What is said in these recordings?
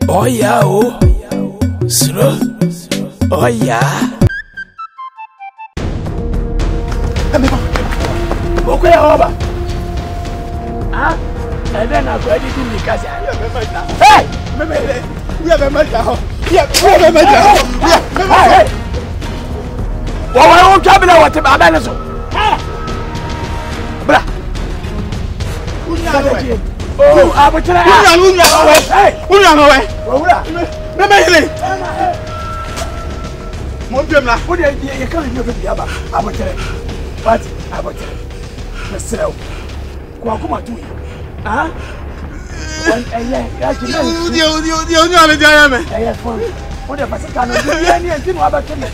Oh yeah, oh, slow. Oh yeah. Okay, over. Ah, and then I go editing the casa. Hey, we have a matter. Hey. Well, I won't travel out to my manager. Bra. Oh, I will tell you. Hey, who are you? Montemla, what are you coming to the other? I will tell you. But I will tell you. Myself. Quakuma to you. Huh? And yeah, you know the diamond. I have fun. What if I can't do any and didn't have a tenant?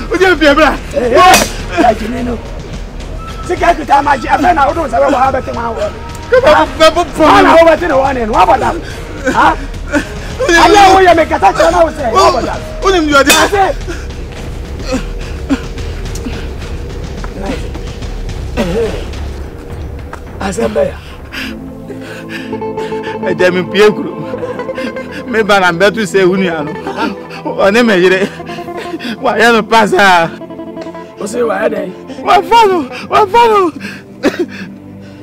Would you be a black? Like you know. Sick every time I have now, don't have a thing. I'm over to the one and what about that? Huh? I know where you make a touch on our say. What about that? What you are doing? I said, I damn in Piegro. Maybe I'm better to say Uniano. Or name it. Why, I don't pass her. What's it? Why are they? What follow?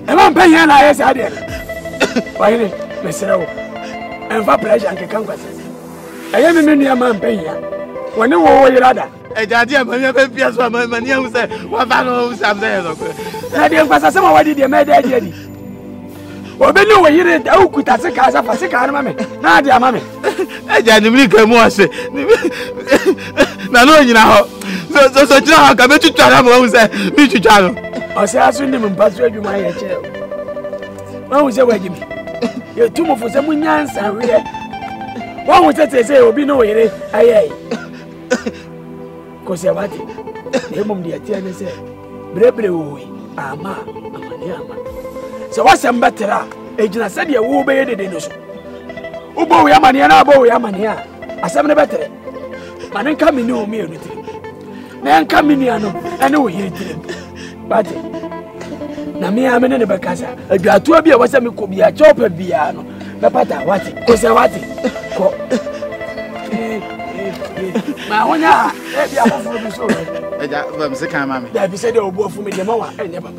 And I'm paying her. I said, why, Mr. And for pleasure, I can come with us. I am a man paying her. When you were your other. I did my Piers for my money. Who said, what follow some days? I didn't pass some already. They made it. Well, then you were here. Oh, could I say, Casa for sick mammy? Now, dear mammy. I didn't come once. Now, you know. So, I come to Channel. Who said, meet you, Channel. I say, I soon even pass you my chair. What was your Jimmy? You're too much for some young son. What was that say? Will be no way. Aye. Because I want it. The mum dear Tiana said, Brebre, Ama, Amaniama. So what's some better? Agent said you will be a dinosaur. Ubo Yamania, Bo Yamania. I said better. Man, then come in no me anything. Then come in here, I know you did. But Namia Mene Bacasa, a Gatuabia was a Micobia, Chopper Biano, Napata, what it? Was a what it? My one, I'm sick, mammy. That be said, oh, both for me, the mama, and never.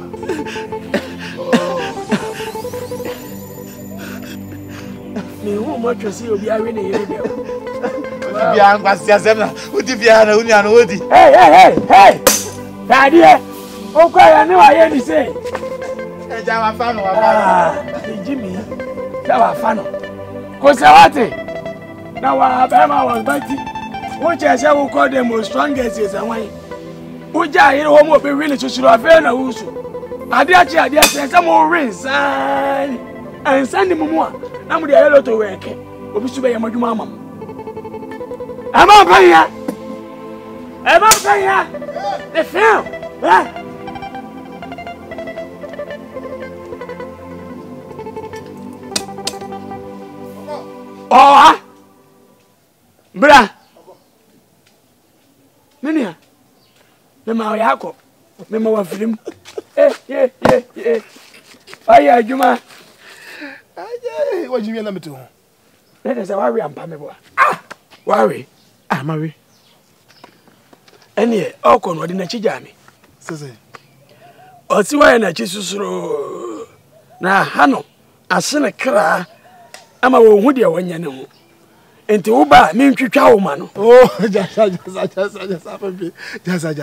Me, who much you see, you'll be a winning. Bian was Yazena, who did Biana, Unian Woody. Hey, Daddy, oh, I know I hear you say. And I'm a fan of Jimmy, Java fan. Cosawati. Now, Alabama was mighty. Which I shall call them most strongest is a way. Would I hear home will be really to Suravan or Usu? I dare say some more rings and send him more. I'm the hello to work. Will be to be a mamma. I'm on fire. The film. Oh, Bra. Minia. Mema yako. Mema wa film. Yeah. Aya Juma. Aya, what you mean number 2? Let us worry am pamebo. Worry. Mary. Any okon wodi na chijami. Sese. Oti wa na chisusuro. Na hano asene kra ama wo hu de wanya ne ho. Enti wo ba me ntwitwa wo ma no. Oh, jasa pempe. Jasa.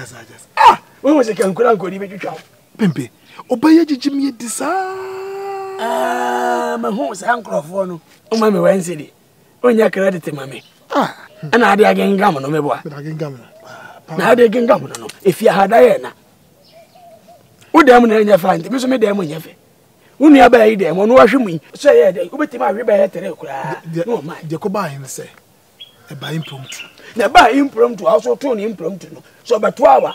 Wo mo se kan kura nkodi be twitwa wo. Pempe. Obaye jijimi edisa. Ma hu sa nkrofo no. O ma me wansidi. Onya credit ma me. Ana ade agengam no meboa. Na ade agengam no. Efia hadaye na. Wo dem na nya fa nti me so me dem nya fe. Unu ya ba yi dem no wa hwemu. So ye dey. Wo betima ahwe ba he tere kura. No ma. Je ko ba him say. E ba impromptu. Na ba impromptu also to ni impromptu no. So ba to awa.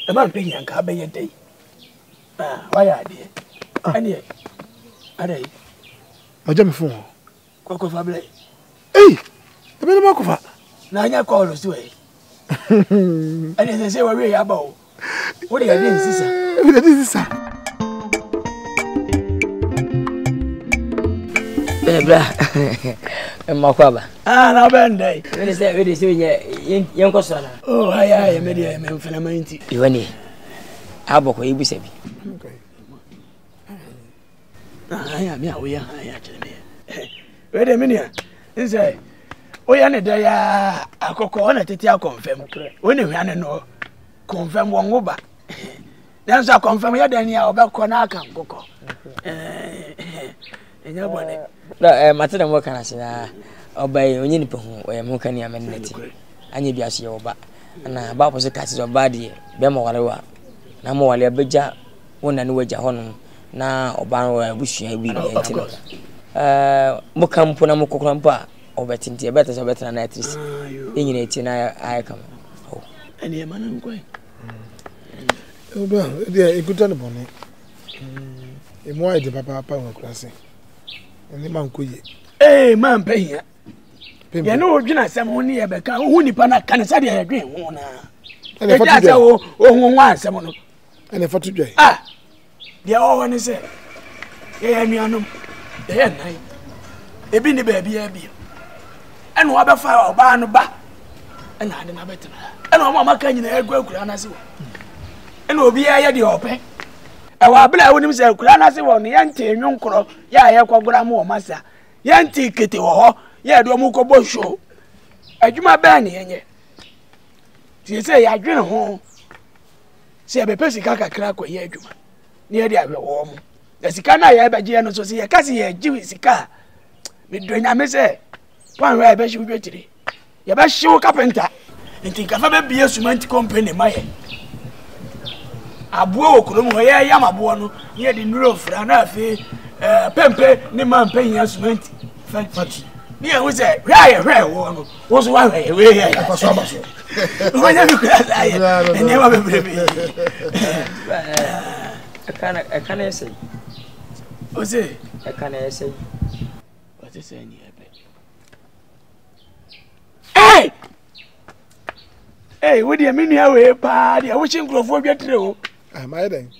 E ma pe nyanka ba ye dey. Wa ya ade. Ani. Ade. Oja me phone. Kwa fa ble. ebe na makofa na anya call so e ene se we ya ba o wo de ya dey sisa we dey sisa bra makwaba na bende we dey say yen ko so na oh aya me dey me mfana manti iwani aboko ibusa bi aya me awo ya aya kire me we dey me nia nse oya ne da ya akoko ona tete a confirm woni hwa ne no confirm won wo ba dan so confirm ya dan ya obekọ na aka nkoko enya bone mate da mo kana se na obai onye ni pehu o yem kan ya meneti anya bi ase yo ba na ba po se kasi so ba de be mo wale wa na mo wale abeja wona ne waja hono na oba wa busua bi bi entino mo kampo na mo kokrampo a obetinti ebeta so betana na atris enyina eti na ayakam oh eni e manan kwai oba de ekuta ne bone mo ai de papa wa kurase eni man koye man pehia ye no odwina asem ho ne ye beka hu nipa na kanisa de yedwen ho na ene fatu dwe o hu nwa asem no ene fatu dwe de o woni se ye ya nuanom ye nan ebi ni ba bia bi ene wa be fa oba no ba ene ade na betena ene o ma ka nyina agura na se wo ene obi ya de ope e wa bla wonim se agura na se wo ne yante enwonkoro ya ye kwagura mo masa yante kete wo ho ya de mo ko bo show adwuma ba ne yenye ti se ya dwene ho se be pesi kaka kra ko ye adwuma ne ye de ahwe wo mo da sika na ya be je no so se ye kasi ye jiwi sika me do nya me se pan wa be shi udwetire ye be shi carpenter nti kafa be bie cement company maye abuo okrom ho ye yam abuo no ye de nuro fra na afi pempe ni man penya cement factory ni e wo se hwe wo no wo so wa hwe we ye apaso abaso wo nya bi kura aye ene ma be brebe akana say o se akana say what is any ebe hey wo de me nua we pa de wo chinkrofo dwetire o my den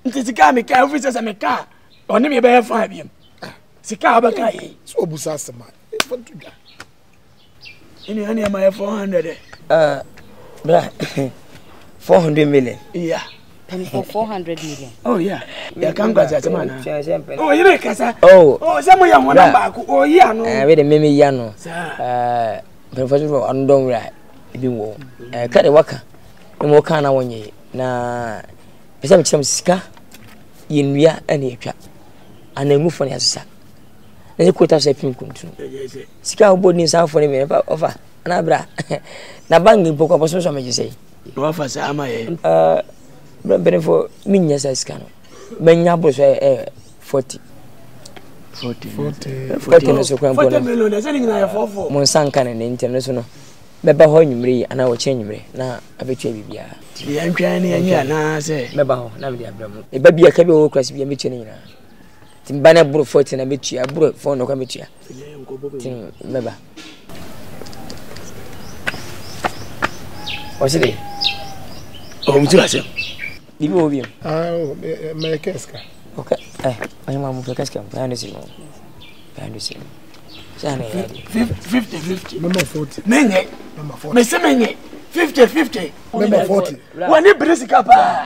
nti sika me ka officer se me ka oni me be fa biem sika abaka yi so obusa sema fatu dwa ini ani ma 400 bra 400 million yeah and for 400 million oh yeah ya kan gwa za ma na oh yire kasa samo ya mo namba ko oh yeah no we de meme ya no professor andon ra bi wo ka de waka mo ka na wonye na pesa me chim sika yenua ani atwa anamufo ne asesa ne ko ta se pin kuntu sika obo ni sanfo ne me ofa na bra na bangi poko aposo so me gise no ofa sa ama ye benefo minya sa sika no benya bo so 40 no so kwa mpo 40 million na sani na 44 mon sanka ne internet so no beba ho nwumre ana wo che nwumre na abetwa bibia ya ntwa ne anya na se beba ho na me dia bram e ba bia ka bi wo kwasi bia meche ne nyina timbana bro 40 na metua bro 4 no kwa metua tin beba wasidi o mtu ase bibi obi me keska okay ayi mamu keska mpande si no pande si sana 50 number 40 menye number 40 me se menye 50 number 40 wani brisika pa